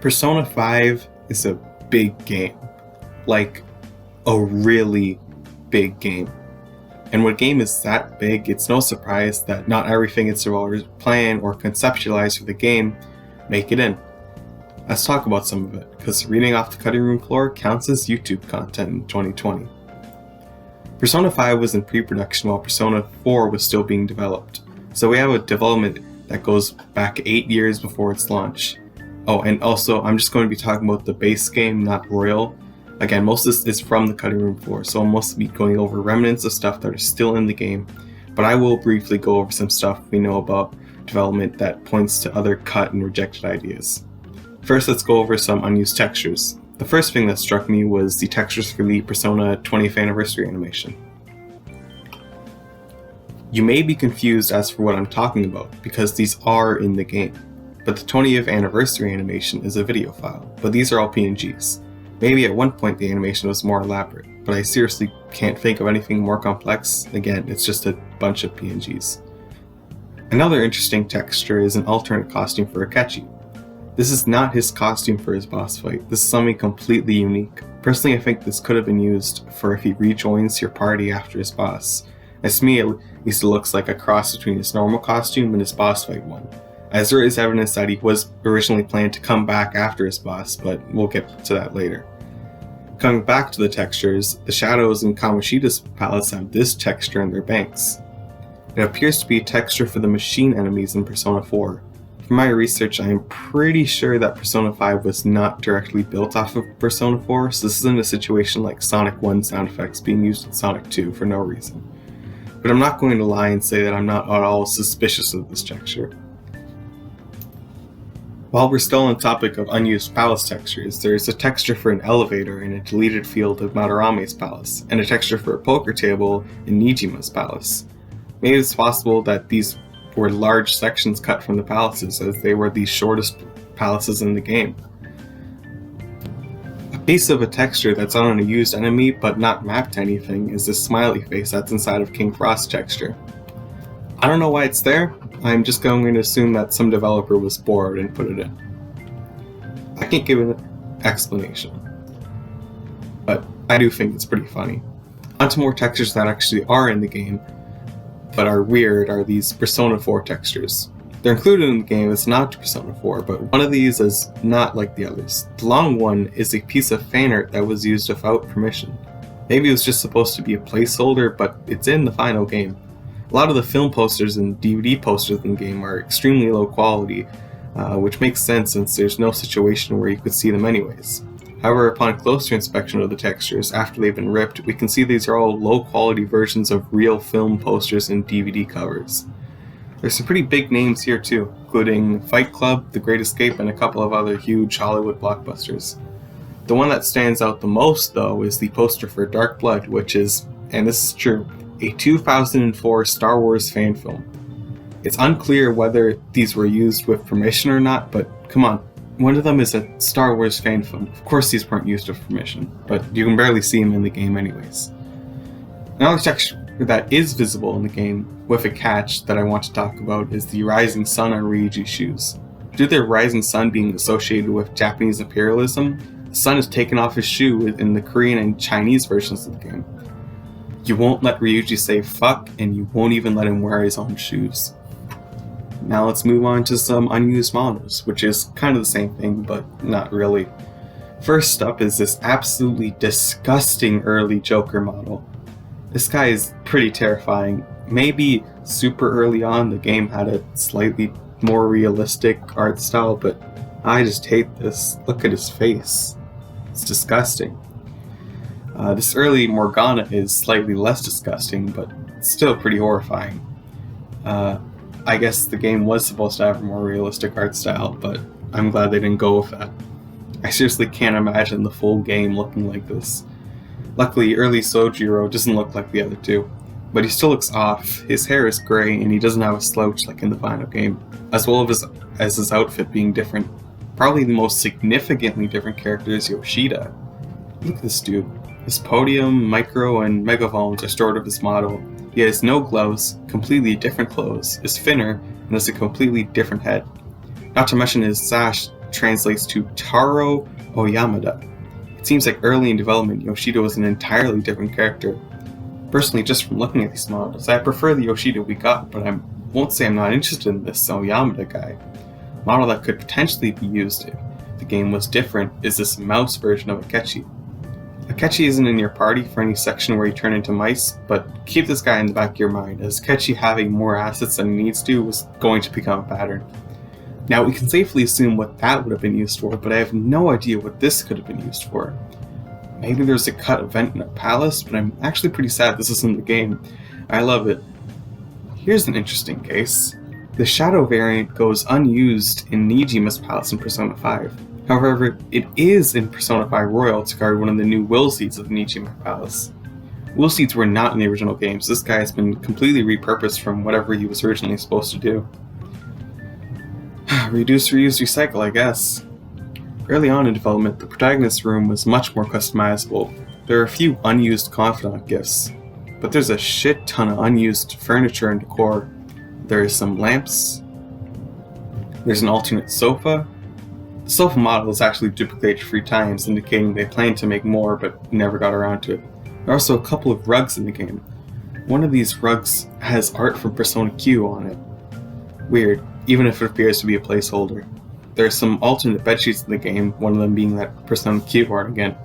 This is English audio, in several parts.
Persona 5 is a big game. Like, a really big game. And when a game is that big, it's no surprise that not everything its developers plan or conceptualize for the game make it in. Let's talk about some of it, because reading off the cutting room floor counts as YouTube content in 2020. Persona 5 was in pre-production while Persona 4 was still being developed, so we have a development that goes back 8 years before its launch. Oh, and also, I'm just going to be talking about the base game, not Royal. Again, most of this is from the cutting room floor, so I'll mostly be going over remnants of stuff that are still in the game, but I will briefly go over some stuff we know about development that points to other cut and rejected ideas. First, let's go over some unused textures. The first thing that struck me was the textures for the Persona 20th anniversary animation. You may be confused as for what I'm talking about, because these are in the game. But the 20th anniversary animation is a video file, but these are all PNGs. Maybe at one point the animation was more elaborate, but I seriously can't think of anything more complex. Again, it's just a bunch of PNGs. Another interesting texture is an alternate costume for Akechi. This is not his costume for his boss fight, this is something completely unique. Personally, I think this could have been used for if he rejoins your party after his boss. As to me, at least it looks like a cross between his normal costume and his boss fight one, as there is evidence that he was originally planned to come back after his boss, but we'll get to that later. Coming back to the textures, the shadows in Kamoshida's palace have this texture in their banks. It appears to be a texture for the machine enemies in Persona 4. From my research, I am pretty sure that Persona 5 was not directly built off of Persona 4, so this isn't a situation like Sonic 1 sound effects being used in Sonic 2 for no reason. But I'm not going to lie and say that I'm not at all suspicious of this texture. While we're still on the topic of unused palace textures, there's a texture for an elevator in a deleted field of Madarame's palace, and a texture for a poker table in Nijima's palace. Maybe it's possible that these were large sections cut from the palaces, as they were the shortest palaces in the game. A piece of a texture that's on a used enemy but not mapped to anything is this smiley face that's inside of King Frost's texture. I don't know why it's there. I'm just going to assume that some developer was bored and put it in. I can't give an explanation, but I do think it's pretty funny. Onto more textures that actually are in the game, but are weird, are these Persona 4 textures. They're included in the game as not Persona 4, but one of these is not like the others. The long one is a piece of fan art that was used without permission. Maybe it was just supposed to be a placeholder, but it's in the final game. A lot of the film posters and DVD posters in the game are extremely low quality, which makes sense since there's no situation where you could see them anyways. However, upon closer inspection of the textures after they've been ripped, we can see these are all low quality versions of real film posters and DVD covers. There's some pretty big names here too, including Fight Club, The Great Escape, and a couple of other huge Hollywood blockbusters. The one that stands out the most though is the poster for Dark Blood, which is, and this is true, a 2004 Star Wars fan film. It's unclear whether these were used with permission or not, but come on, one of them is a Star Wars fan film. Of course these weren't used with permission, but you can barely see them in the game anyways. Another texture that is visible in the game, with a catch that I want to talk about, is the rising sun on Ryuji's shoes. Due to the rising sun being associated with Japanese imperialism, the sun is taken off his shoe in the Korean and Chinese versions of the game. You won't let Ryuji say fuck, and you won't even let him wear his own shoes. Now let's move on to some unused models, which is kind of the same thing, but not really. First up is this absolutely disgusting early Joker model. This guy is pretty terrifying. Maybe super early on the game had a slightly more realistic art style, but I just hate this. Look at his face. It's disgusting. This early Morgana is slightly less disgusting, but still pretty horrifying. I guess the game was supposed to have a more realistic art style, but I'm glad they didn't go with that. I seriously can't imagine the full game looking like this. Luckily, early Sojiro doesn't look like the other two, but he still looks off. His hair is grey and he doesn't have a slouch like in the final game, as well as his outfit being different. Probably the most significantly different character is Yoshida. Look at this dude. His podium, micro, and megaphones are stored with his model. He has no gloves, completely different clothes, is thinner, and has a completely different head. Not to mention his sash translates to Taro Oyamada. It seems like early in development, Yoshida was an entirely different character. Personally, just from looking at these models, I prefer the Yoshida we got, but I won't say I'm not interested in this Oyamada guy. A model that could potentially be used if the game was different is this mouse version of Akechi. Akechi isn't in your party for any section where you turn into mice, but keep this guy in the back of your mind, as Akechi having more assets than he needs to was going to become a pattern. Now, we can safely assume what that would have been used for, but I have no idea what this could have been used for. Maybe there's a cut event in a palace, but I'm actually pretty sad this isn't the game. I love it. Here's an interesting case. The Shadow variant goes unused in Jumas Palace in Persona 5. However, it is in Persona 5 Royal to guard one of the new will seeds of the Jumas Palace. Will seeds were not in the original games. This guy has been completely repurposed from whatever he was originally supposed to do. Reduce, reuse, recycle, I guess. Early on in development, the protagonist's room was much more customizable. There are a few unused confidant gifts, but there's a shit ton of unused furniture and decor. There is some lamps. There's an alternate sofa. The sofa model is actually duplicated 3 times, indicating they planned to make more but never got around to it. There are also a couple of rugs in the game. One of these rugs has art from Persona Q on it. Weird, even if it appears to be a placeholder. There are some alternate bedsheets in the game, one of them being that Persona Q art again.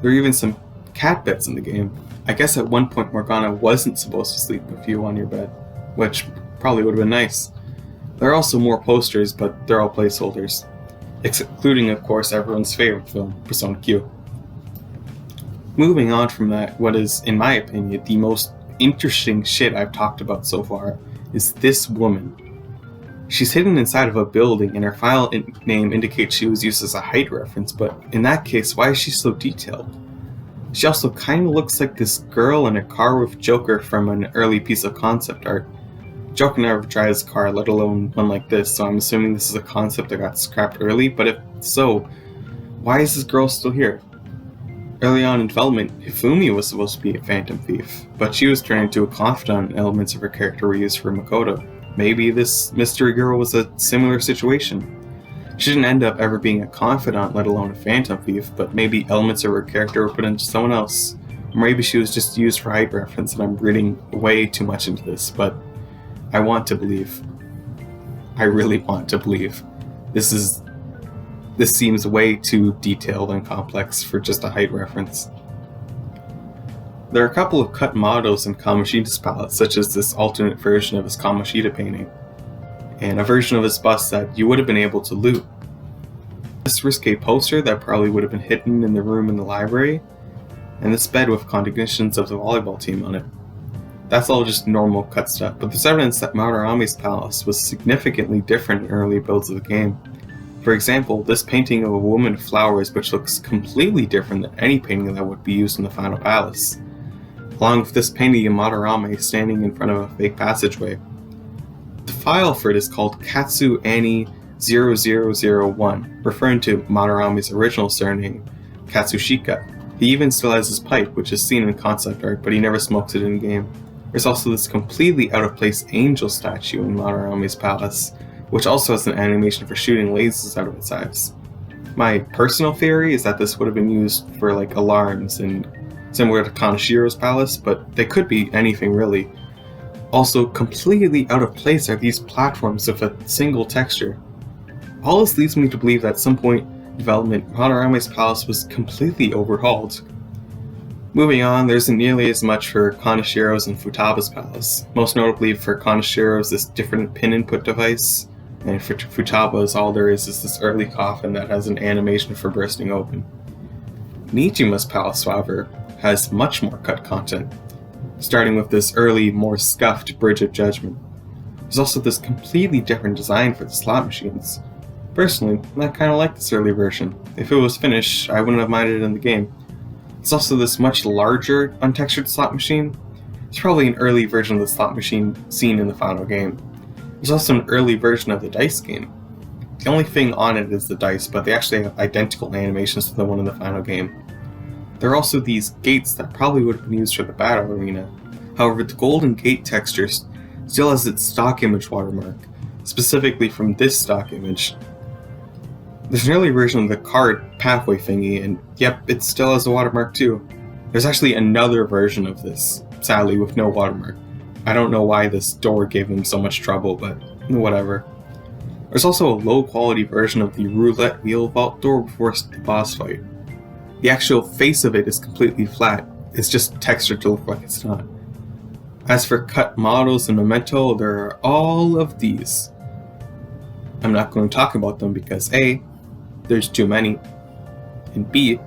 There are even some cat beds in the game. I guess at one point Morgana wasn't supposed to sleep with you on your bed, which probably would have been nice. There are also more posters, but they're all placeholders. Including, of course, everyone's favorite film, Persona Q. Moving on from that, what is, in my opinion, the most interesting shit I've talked about so far is this woman. She's hidden inside of a building, and her file name indicates she was used as a height reference, but in that case, why is she so detailed? She also kinda looks like this girl in a car with Joker from an early piece of concept art. Joker never drives a car, let alone one like this, so I'm assuming this is a concept that got scrapped early, but if so, why is this girl still here? Early on in development, Hifumi was supposed to be a phantom thief, but she was turned into a confidant and elements of her character were used for Makoto. Maybe this mystery girl was a similar situation. She didn't end up ever being a confidant, let alone a phantom thief, but maybe elements of her character were put into someone else. Or maybe she was just used for height reference and I'm reading way too much into this, but I want to believe. I really want to believe. This seems way too detailed and complex for just a height reference. There are a couple of cut models in Kamoshida's palette, such as this alternate version of his Kamoshida painting, and a version of his bust that you would have been able to loot. This risque poster that probably would have been hidden in the room in the library, and this bed with cognitions of the volleyball team on it. That's all just normal cut stuff, but there's evidence that Madarami's palace was significantly different in early builds of the game. For example, this painting of a woman with flowers which looks completely different than any painting that would be used in the final palace. Along with this painting of Madarame standing in front of a fake passageway. The file for it is called Katsu Annie 0001, referring to Madarame's original surname, Katsushika. He even still has his pipe, which is seen in concept art, but he never smokes it in-game. There's also this completely out-of-place angel statue in Madarame's palace, which also has an animation for shooting lasers out of its eyes. My personal theory is that this would have been used for like alarms and similar to Kanashiro's palace, but they could be anything really. Also, completely out of place are these platforms with a single texture. All this leads me to believe that at some point in development, Madarame's palace was completely overhauled. Moving on, there isn't nearly as much for Kanashiro's and Futaba's palace. Most notably for Kanashiro's this different pin input device, and for Futaba's all there is this early coffin that has an animation for bursting open. Nijima's palace, however, has much more cut content, starting with this early, more scuffed Bridge of Judgment. There's also this completely different design for the slot machines. Personally, I kinda like this early version. If it was finished, I wouldn't have minded it in the game. There's also this much larger, untextured slot machine. It's probably an early version of the slot machine seen in the final game. There's also an early version of the dice game. The only thing on it is the dice, but they actually have identical animations to the one in the final game. There are also these gates that probably would have been used for the battle arena. However, the golden gate texture still has its stock image watermark, specifically from this stock image. There's an early version of the card pathway thingy, and yep, it still has a watermark too. There's actually another version of this, sadly with no watermark. I don't know why this door gave them so much trouble, but whatever. There's also a low quality version of the roulette wheel vault door before the boss fight. The actual face of it is completely flat, it's just textured to look like it's not. As for cut models and Memento, there are all of these. I'm not going to talk about them because A, there's too many, and B,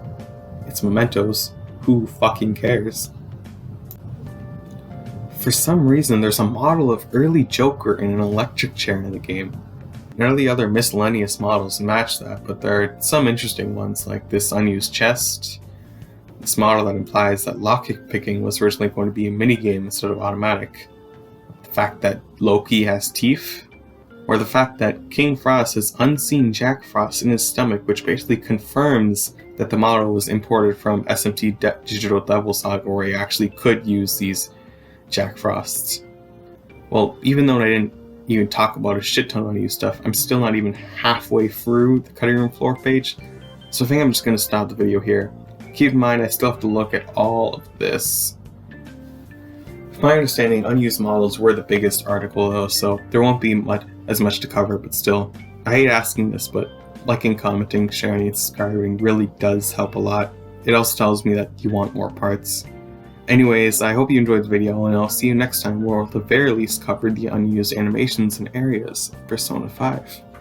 it's mementos. Who fucking cares? For some reason, there's a model of early Joker in an electric chair in the game. None of the other miscellaneous models match that, but there are some interesting ones like this Unused Chest, this model that implies that lockpick picking was originally going to be a minigame instead of automatic, the fact that Loki has teeth, or the fact that King Frost has unseen Jack Frost in his stomach, which basically confirms that the model was imported from SMT Digital Devil Saga, where he actually could use these Jack Frosts. Well, even though I didn't even talk about a shit ton of unused stuff, I'm still not even halfway through the cutting room floor page, so I think I'm just going to stop the video here. Keep in mind I still have to look at all of this. From my understanding, unused models were the biggest article though, so there won't be as much to cover, but still. I hate asking this, but liking, commenting, sharing, and subscribing really does help a lot. It also tells me that you want more parts. Anyways, I hope you enjoyed the video, and I'll see you next time where we'll at the very least cover the unused animations and areas of Persona 5.